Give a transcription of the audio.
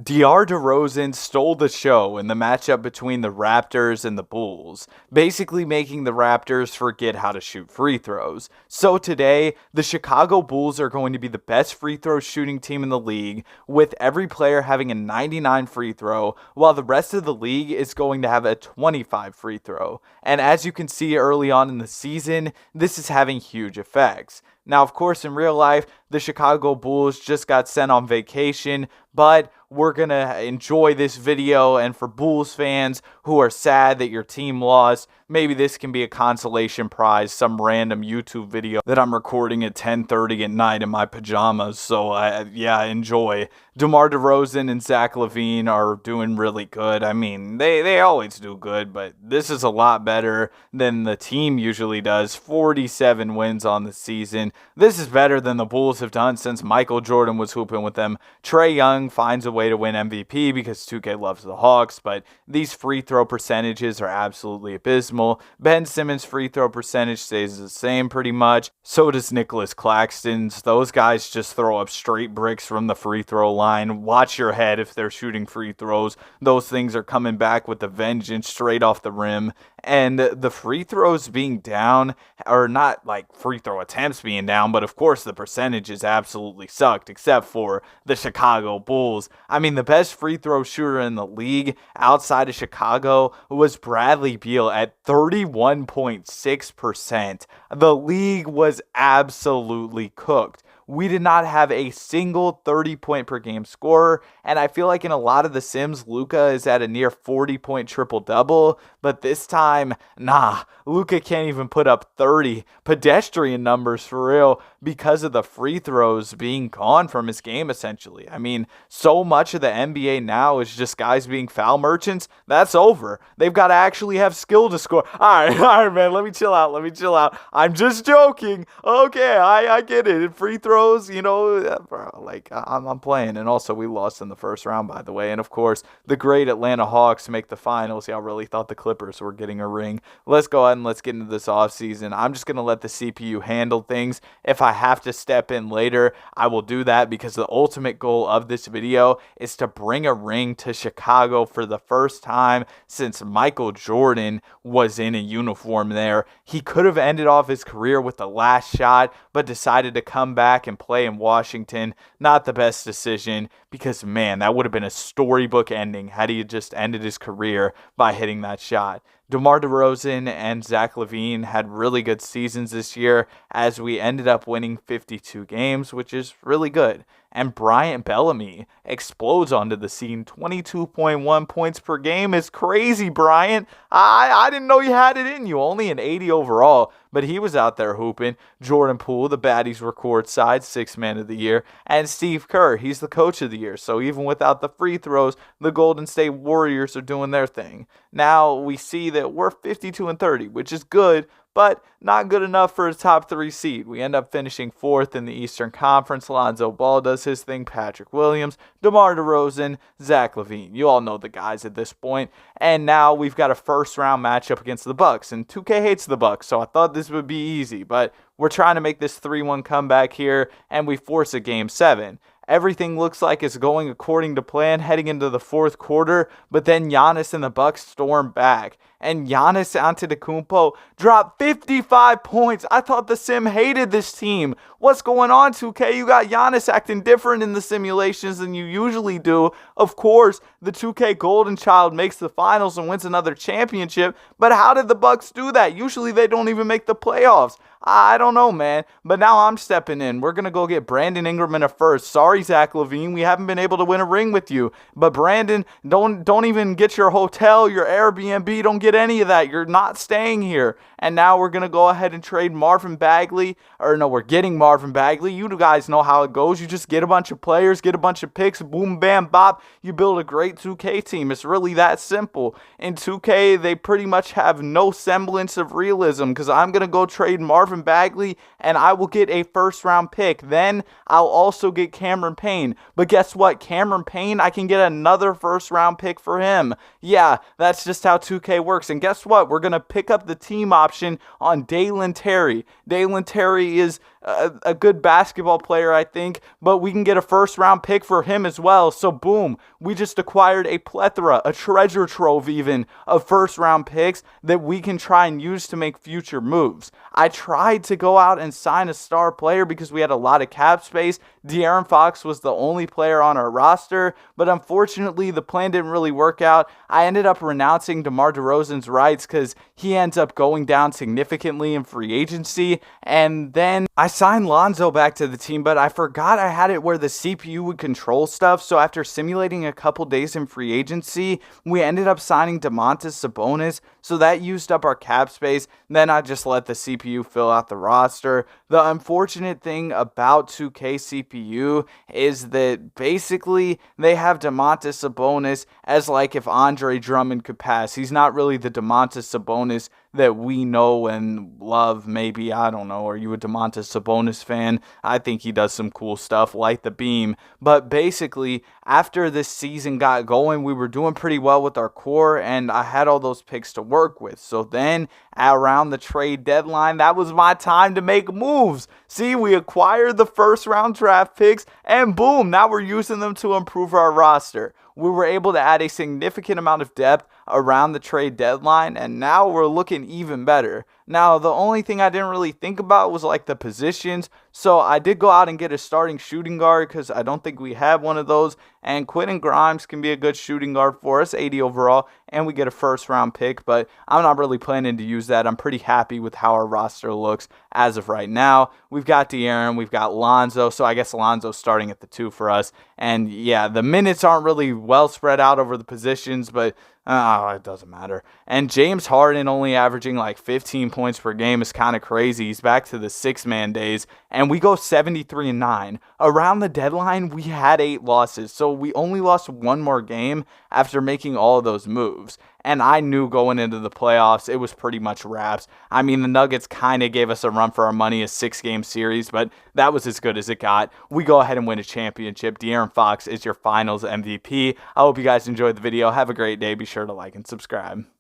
DeMar DeRozan stole the show in the matchup between the Raptors and the Bulls, basically making the Raptors forget how to shoot free throws. So today, the Chicago Bulls are going to be the best free throw shooting team in the league, with every player having a 99 free throw, while the rest of the league is going to have a 25 free throw. And as you can see early on in the season, this is having huge effects. Now, of course, in real life, the Chicago Bulls just got sent on vacation, but we're going to enjoy this video. And for Bulls fans who are sad that your team lost, maybe this can be a consolation prize, some random YouTube video that I'm recording at 10:30 at night in my pajamas. So, yeah, enjoy. DeMar DeRozan and Zach LaVine are doing really good. I mean, they always do good, but this is a lot better than the team usually does. 47 wins on the season. This is better than the Bulls have done since Michael Jordan was hooping with them. Trae Young finds a way to win MVP because 2K loves the Hawks, but these free throw percentages are absolutely abysmal. Ben Simmons' free throw percentage stays the same pretty much. So does Nicholas Claxton's. Those guys just throw up straight bricks from the free throw line. Watch your head if they're shooting free throws. Those things are coming back with a vengeance straight off the rim. And the free throws being down, or not like free throw attempts being down, but of course the percentages absolutely sucked, except for the Chicago Bulls. I mean, the best free throw shooter in the league outside of Chicago was Bradley Beal at 31.6%. The league was absolutely cooked. We did not have a single 30-point per game scorer, and I feel like in a lot of the Sims, Luka is at a near 40-point triple-double, but this time, nah, Luka can't even put up 30 pedestrian numbers for real because of the free throws being gone from his game, essentially. I mean, so much of the NBA now is just guys being foul merchants. That's over. They've got to actually have skill to score. All right, man, let me chill out. I'm just joking. Okay, I get it. Free throws, bro, like, I'm playing. And also, we lost in the first round, by the way. And of course, the great Atlanta Hawks make the finals. Y'all really thought the Clippers were getting a ring. Let's go ahead and let's get into this offseason. I'm just going to let the CPU handle things. If I have to step in later, I will do that, because the ultimate goal of this video is to bring a ring to Chicago for the first time since Michael Jordan was in a uniform there. He could have ended off his career with the last shot, but decided to come back and play in Washington. Not the best decision, because, man, that would have been a storybook ending had he just ended his career by hitting that shot. DeMar DeRozan and Zach LaVine had really good seasons this year, as we ended up winning 52 games, which is really good. And Bryant Bellamy explodes onto the scene. 22.1 points per game is crazy, Bryant. I didn't know you had it in you. Only an 80 overall, but he was out there hooping. Jordan Poole, the baddies were courtside, 6th man of the year. And Steve Kerr, he's the coach of the year. So even without the free throws, the Golden State Warriors are doing their thing. Now we see that we're 52-30, which is good, but not good enough for a top 3 seed. We end up finishing 4th in the Eastern Conference. Lonzo Ball does his thing, Patrick Williams, DeMar DeRozan, Zach LaVine. You all know the guys at this point. And now we've got a first-round matchup against the Bucks, and 2K hates the Bucks, so I thought this would be easy, but we're trying to make this 3-1 comeback here, and we force a Game 7. Everything looks like it's going according to plan heading into the fourth quarter, but then Giannis and the Bucks storm back. And Giannis Antetokounmpo dropped 55 points. I thought the sim hated this team. What's going on, 2K? You got Giannis acting different in the simulations than you usually do. Of course, the 2K Golden Child makes the finals and wins another championship, but how did the Bucks do that? Usually they don't even make the playoffs. I don't know, man, but now I'm stepping in. We're going to go get Brandon Ingram in a first. Sorry, Zach LaVine, we haven't been able to win a ring with you. But Brandon, don't even get your hotel, your Airbnb, don't get any of that. You're not staying here. And now we're going to go ahead and trade Marvin Bagley. Or no, we're getting Marvin Bagley. You guys know how it goes. You just get a bunch of players, get a bunch of picks, boom, bam, bop. You build a great 2K team. It's really that simple. In 2K, they pretty much have no semblance of realism, because I'm going to go trade Marvin Bagley and I will get a first-round pick. Then I'll also get Cameron Payne. But guess what? Cameron Payne, I can get another first-round pick for him. Yeah, that's just how 2K works. And guess what? We're going to pick up the team option on Dalen Terry. Dalen Terry is a good basketball player, I think, but we can get a first round pick for him as well. So boom, we just acquired a plethora, a treasure trove even, of first round picks that we can try and use to make future moves. I tried to go out and sign a star player because we had a lot of cap space. De'Aaron Fox was the only player on our roster, but unfortunately the plan didn't really work out. I ended up renouncing DeMar DeRozan's rights because he ends up going down significantly in free agency, and then I signed Lonzo back to the team, but I forgot I had it where the CPU would control stuff, so after simulating a couple days in free agency, we ended up signing Domantas Sabonis, so that used up our cap space. Then I just let the CPU fill out the roster. The unfortunate thing about 2K CPU is that basically they have Domantas Sabonis as like if Andre Drummond could pass. He's not really the Domantas Sabonis that we know and love. Maybe, I don't know, are you a Domantas Sabonis fan? I think he does some cool stuff, like the beam. But basically, after this season got going, we were doing pretty well with our core, and I had all those picks to work with. So then, around the trade deadline, that was my time to make moves. See, we acquired the first round draft picks, and boom, now we're using them to improve our roster. We were able to add a significant amount of depth around the trade deadline, and now we're looking even better. Now, the only thing I didn't really think about was like the positions, so I did go out and get a starting shooting guard because I don't think we have one of those, and Quentin Grimes can be a good shooting guard for us, 80 overall, and we get a first round pick, but I'm not really planning to use that. I'm pretty happy with how our roster looks as of right now. We've got De'Aaron, we've got Lonzo, so I guess Lonzo's starting at the 2 for us, and yeah, the minutes aren't really well spread out over the positions, but it doesn't matter. And James Harden only averaging like 15 points per game is kind of crazy. He's back to the 6-man days, and we go 73-9. Around the deadline, we had 8 losses, so we only lost one more game after making all of those moves. And I knew going into the playoffs, it was pretty much wraps. I mean, the Nuggets kind of gave us a run for our money, a 6-game series, but that was as good as it got. We go ahead and win a championship. De'Aaron Fox is your finals MVP. I hope you guys enjoyed the video. Have a great day. Be sure to like and subscribe.